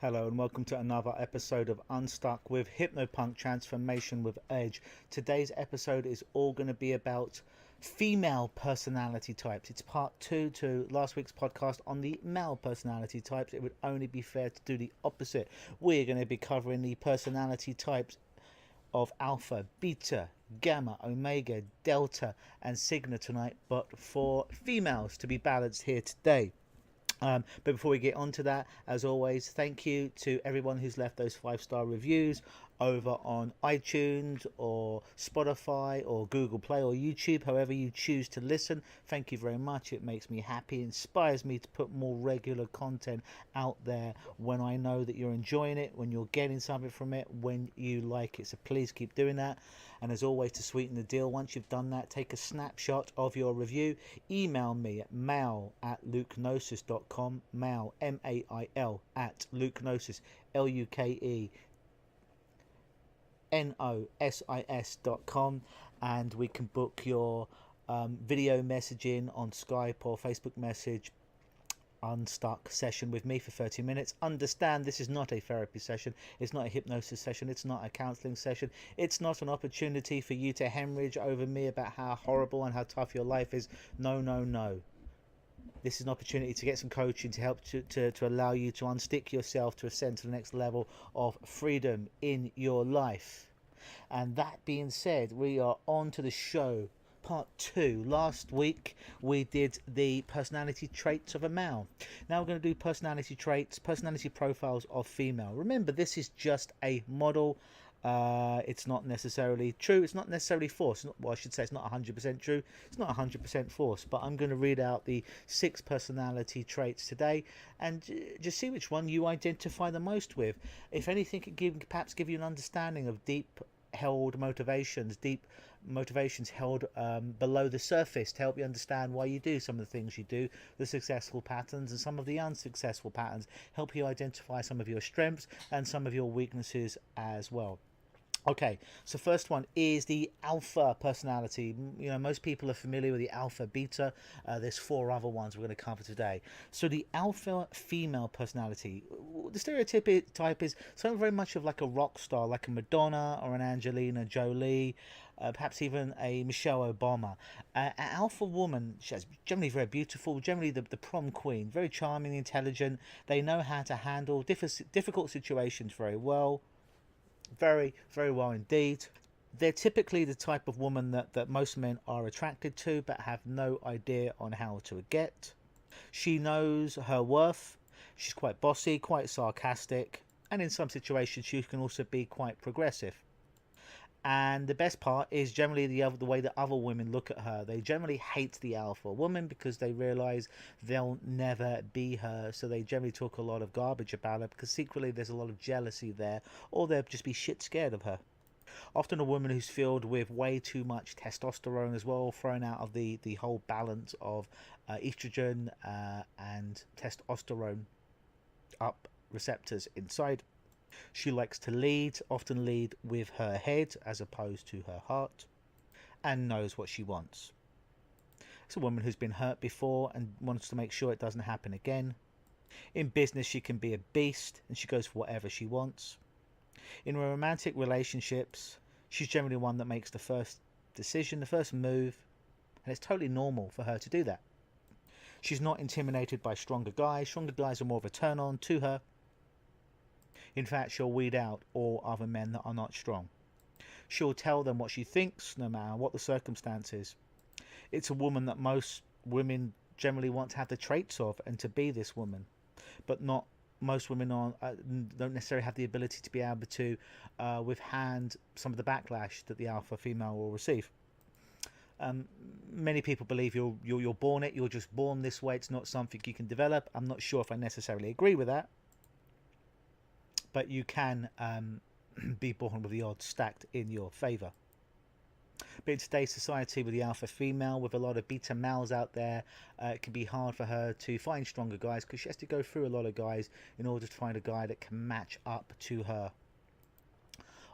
Hello and welcome to another episode of Unstuck with Hypnopunk Transformation with Edge. Today's episode is all going to be about female personality types. It's part 2 to last week's podcast on the male personality types. It would only be fair to do the opposite. We're going to be covering the personality types of Alpha, Beta, Gamma, Omega, Delta and Sigma tonight, but for females to be balanced here today. But before we get on to that, as always, thank you to everyone who's left those 5-star reviews over on iTunes or Spotify or Google Play or YouTube, however you choose to listen. Thank you very much. It makes me happy, inspires me to put more regular content out there when I know that you're enjoying it, when you're getting something from it, when you like it. So please keep doing that. And as always, to sweeten the deal, once you've done that, take a snapshot of your review, email me at mail@lukenosis.com, mail, M-A-I-L, at lukenosis, LUKENOSIS.com, and we can book your video messaging on Skype or Facebook message unstuck session with me for 30 minutes. Understand this is not a therapy session, it's not a hypnosis session, it's not a counseling session, it's not an opportunity for you to hemorrhage over me about how horrible and how tough your life is. No. This is an opportunity to get some coaching to help to allow you to unstick yourself to ascend to the next level of freedom in your life. And that being said, we are on to the show. Part 2. Last week we did the personality traits of a male. Now we're going to do personality traits, personality profiles of female. Remember, this is just a model. It's not necessarily true. It's not necessarily false. Well, I should say it's not 100% true. It's not 100% false. But I'm going to read out the 6 personality traits today and just see which one you identify the most with. If anything, it can perhaps give you an understanding of deep held motivations, held below the surface, to help you understand why you do some of the things you do, the successful patterns and some of the unsuccessful patterns, help you identify some of your strengths and some of your weaknesses as well. Okay, so first one is the alpha personality. You know, most people are familiar with the alpha, beta. There's 4 other ones we're going to cover today. So the alpha female personality, the stereotype is something very much of like a rock star, like a Madonna or an Angelina Jolie, perhaps even a Michelle Obama. An alpha woman, she's generally very beautiful, generally the prom queen, very charming, intelligent. They know how to handle difficult situations very well. Very well indeed. They're typically the type of woman that most men are attracted to but have no idea on how to get. She knows her worth. She's quite bossy, quite sarcastic, and in some situations she can also be quite progressive. And the best part is generally the way that other women look at her. They generally hate the alpha woman because they realize they'll never be her. So they generally talk a lot of garbage about her because secretly there's a lot of jealousy there, or they'll just be shit scared of her. Often a woman who's filled with way too much testosterone as well, thrown out of the whole balance of estrogen and testosterone up receptors inside. She likes to lead, often lead with her head as opposed to her heart, and knows what she wants. It's a woman who's been hurt before and wants to make sure it doesn't happen again. In business, she can be a beast and she goes for whatever she wants. In romantic relationships, she's generally one that makes the first decision, the first move, and it's totally normal for her to do that. She's not intimidated by stronger guys. Stronger guys are more of a turn on to her. In fact, she'll weed out all other men that are not strong. She'll tell them what she thinks, no matter what the circumstances. It's a woman that most women generally want to have the traits of and to be this woman. But not most women don't necessarily have the ability to be able to withstand some of the backlash that the alpha female will receive. Many people believe you're born it, you're just born this way, it's not something you can develop. I'm not sure if I necessarily agree with that. But you can be born with the odds stacked in your favour. But in today's society, with the alpha female, with a lot of beta males out there, it can be hard for her to find stronger guys because she has to go through a lot of guys in order to find a guy that can match up to her.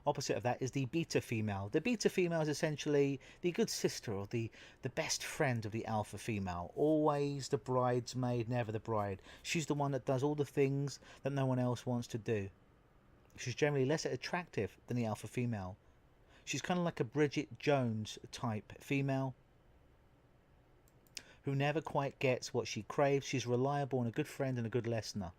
Opposite of that is the beta female. The beta female is essentially the good sister or the best friend of the alpha female. Always the bridesmaid, never the bride. She's the one that does all the things that no one else wants to do. She's generally less attractive than the alpha female. She's kind of like a Bridget Jones type female who never quite gets what she craves. She's reliable and a good friend and a good listener.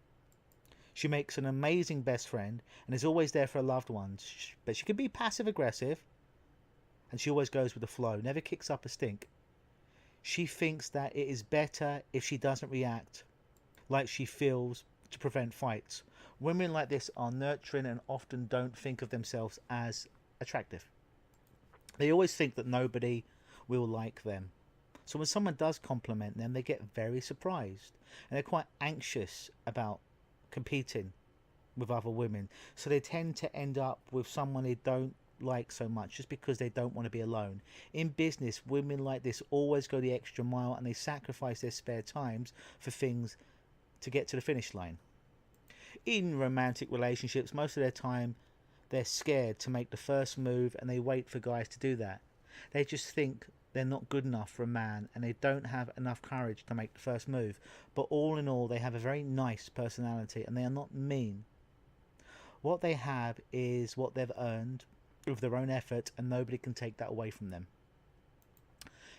She makes an amazing best friend and is always there for her loved ones. But she can be passive aggressive and she always goes with the flow, never kicks up a stink. She thinks that it is better if she doesn't react like she feels to prevent fights. Women like this are nurturing and often don't think of themselves as attractive. They always think that nobody will like them. So when someone does compliment them, they get very surprised. And they're quite anxious about competing with other women. So they tend to end up with someone they don't like so much just because they don't want to be alone. In business, women like this always go the extra mile and they sacrifice their spare times for things to get to the finish line. In romantic relationships, most of their time they're scared to make the first move and they wait for guys to do that. They just think they're not good enough for a man and they don't have enough courage to make the first move. But all in all, they have a very nice personality and they are not mean. What they have is what they've earned with their own effort and nobody can take that away from them.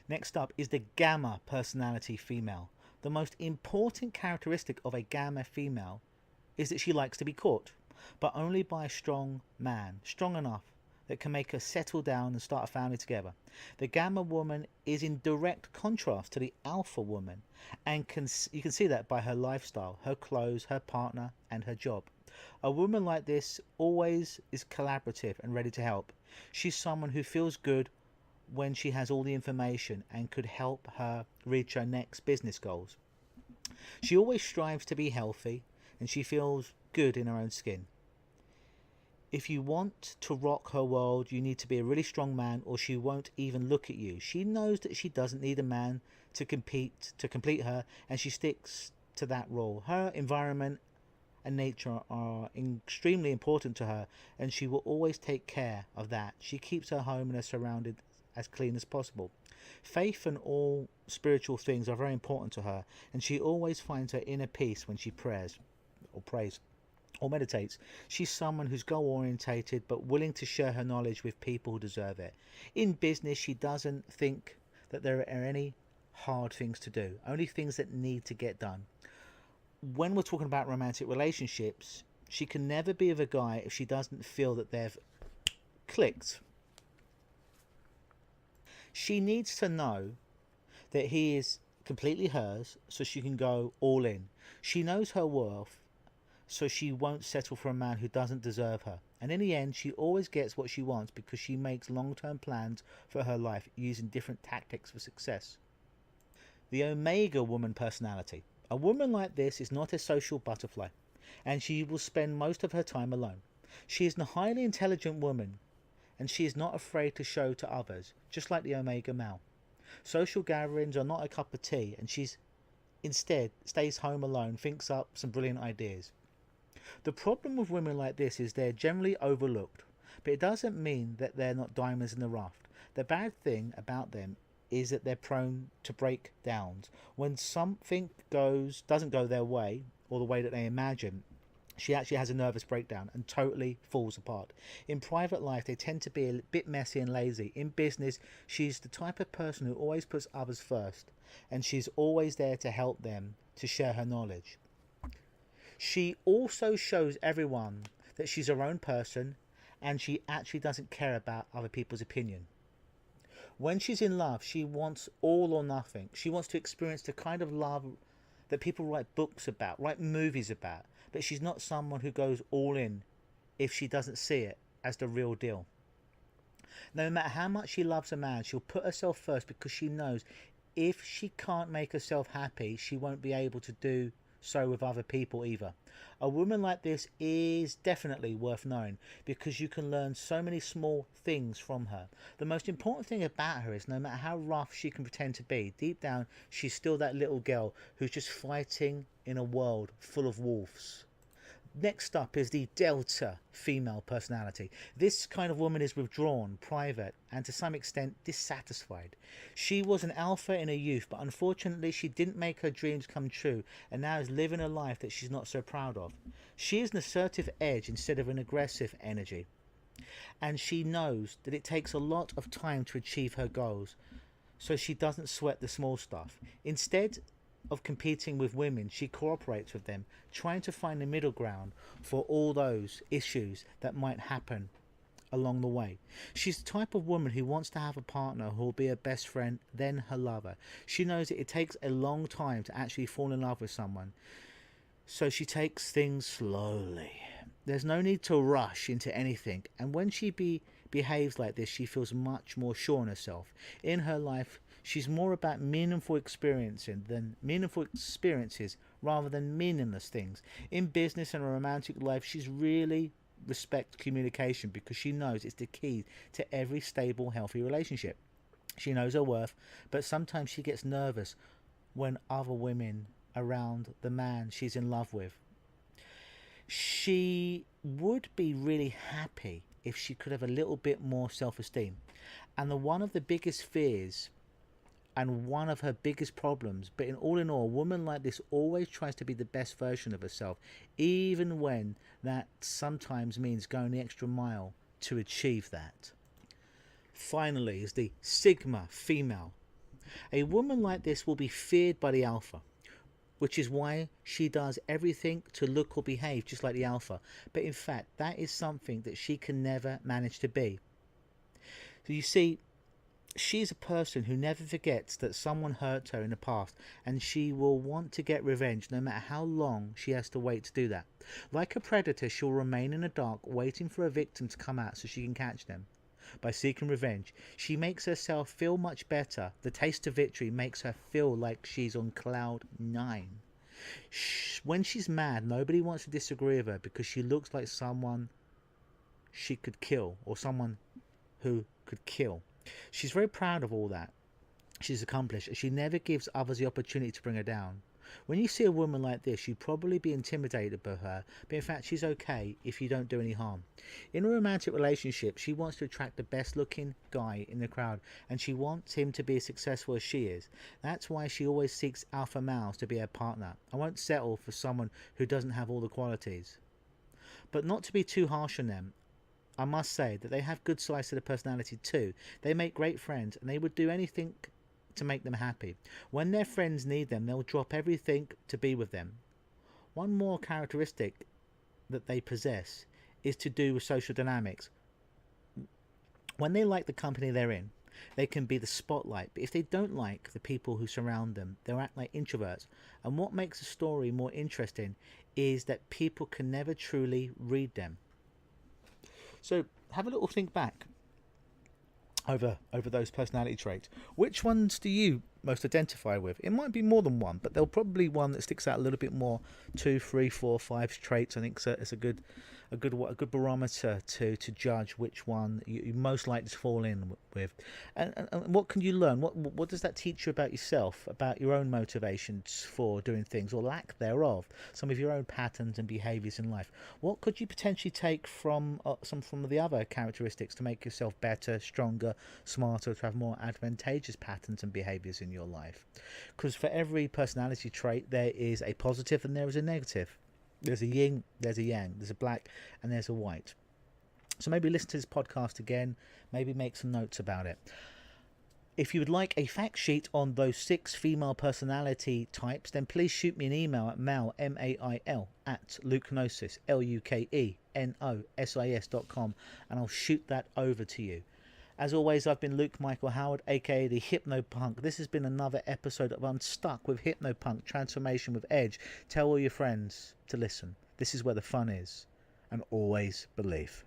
Next up is the Gamma personality female. The most important characteristic of a Gamma female is that she likes to be caught, but only by a strong man, strong enough that can make her settle down and start a family together. The Gamma woman is in direct contrast to the Alpha woman, and you can see that by her lifestyle, her clothes, her partner, and her job. A woman like this always is collaborative and ready to help. She's someone who feels good when she has all the information and could help her reach her next business goals. She always strives to be healthy and she feels good in her own skin. If you want to rock her world, you need to be a really strong man or she won't even look at you. She knows that she doesn't need a man to complete her, and she sticks to that role. Her environment and nature are extremely important to her, and she will always take care of that. She keeps her home and her surroundings as clean as possible. Faith and all spiritual things are very important to her, and she always finds her inner peace when she prays or meditates. She's someone who's goal orientated but willing to share her knowledge with people who deserve it. In business, she doesn't think that there are any hard things to do, only things that need to get done. When we're talking about romantic relationships, she can never be with a guy if she doesn't feel that they've clicked. She needs to know that he is completely hers so she can go all in. She knows her worth, so she won't settle for a man who doesn't deserve her. And in the end, she always gets what she wants because she makes long-term plans for her life using different tactics for success. The Omega woman personality. A woman like this is not a social butterfly, and she will spend most of her time alone. She is a highly intelligent woman, and she is not afraid to show to others, just like the Omega male. Social gatherings are not a cup of tea, and she's instead stays home alone, thinks up some brilliant ideas. The problem with women like this is they're generally overlooked, but it doesn't mean that they're not diamonds in the rough. The bad thing about them is that they're prone to breakdowns. When something doesn't go their way, or the way that they imagine, she actually has a nervous breakdown and totally falls apart. In private life, they tend to be a bit messy and lazy. In business, she's the type of person who always puts others first, and she's always there to help them, to share her knowledge. She also shows everyone that she's her own person, and she actually doesn't care about other people's opinion. When she's in love, she wants all or nothing. She wants to experience the kind of love that people write books about, write movies about. But she's not someone who goes all in if she doesn't see it as the real deal. No matter how much she loves a man, she'll put herself first because she knows if she can't make herself happy, she won't be able to do so with other people either. A woman like this is definitely worth knowing because you can learn so many small things from her. The most important thing about her is no matter how rough she can pretend to be, deep down she's still that little girl who's just fighting in a world full of wolves. Next up is the Delta female personality. This kind of woman is withdrawn, private, and to some extent dissatisfied. She was an alpha in her youth, but unfortunately she didn't make her dreams come true and now is living a life that she's not so proud of. She is an assertive edge instead of an aggressive energy, and she knows that it takes a lot of time to achieve her goals, so she doesn't sweat the small stuff. Instead of competing with women, she cooperates with them, trying to find the middle ground for all those issues that might happen along the way. She's the type of woman who wants to have a partner who will be her best friend, then her lover. She knows that it takes a long time to actually fall in love with someone, so she takes things slowly. There's no need to rush into anything, and when she behaves like this, she feels much more sure in herself. In her life, she's more about meaningful experiences rather than meaningless things. In business and romantic life, she's really respects communication because she knows it's the key to every stable, healthy relationship. She knows her worth, but sometimes she gets nervous when other women around the man she's in love with. She would be really happy if she could have a little bit more self-esteem. And one of the biggest fears and one of her biggest problems, but in all, a woman like this always tries to be the best version of herself, even when that sometimes means going the extra mile to achieve that. Finally is the Sigma female. A woman like this will be feared by the alpha, which is why she does everything to look or behave just like the alpha. But in fact, that is something that she can never manage to be. So you see, she's a person who never forgets that someone hurt her in the past, and she will want to get revenge no matter how long she has to wait to do that. Like a predator, she'll remain in the dark waiting for a victim to come out so she can catch them. By seeking revenge, she makes herself feel much better. The taste of victory makes her feel like she's on cloud 9. When she's mad, nobody wants to disagree with her because she looks like someone she could kill, or someone who could kill. She's very proud of all that she's accomplished, and she never gives others the opportunity to bring her down. When you see a woman like this, you'd probably be intimidated by her, but in fact she's okay if you don't do any harm. In a romantic relationship, she wants to attract the best looking guy in the crowd, and she wants him to be as successful as she is. That's why she always seeks alpha males to be her partner. I won't settle for someone who doesn't have all the qualities. But not to be too harsh on them, I must say that they have good sides to their personality too. They make great friends, and they would do anything to make them happy. When their friends need them, they'll drop everything to be with them. One more characteristic that they possess is to do with social dynamics. When they like the company they're in, they can be the spotlight, but if they don't like the people who surround them, they'll act like introverts. And what makes a story more interesting is that people can never truly read them. So have a little think back over those personality traits. Which ones do you most identify with? It might be more than one, but there'll probably one that sticks out a little bit more. 2, 3, 4, 5 traits. I think it's a good barometer to judge which one you most likely to fall in with. And what can you learn? What does that teach you about yourself, about your own motivations for doing things, or lack thereof, some of your own patterns and behaviours in life? What could you potentially take from some of the other characteristics to make yourself better, stronger, smarter, to have more advantageous patterns and behaviours in your life? Because for every personality trait, there is a positive and there is a negative. There's a yin, there's a yang, there's a black, and there's a white. So maybe listen to this podcast again, maybe make some notes about it. If you would like a fact sheet on those 6 female personality types, then please shoot me an email at mail, M-A-I-L, at LUKENOSIS, LUKENOSIS.com, and I'll shoot that over to you. As always, I've been Luke Michael Howard, aka the Hypnopunk. This has been another episode of Unstuck with Hypnopunk, Transformation with Edge. Tell all your friends to listen. This is where the fun is. And always believe.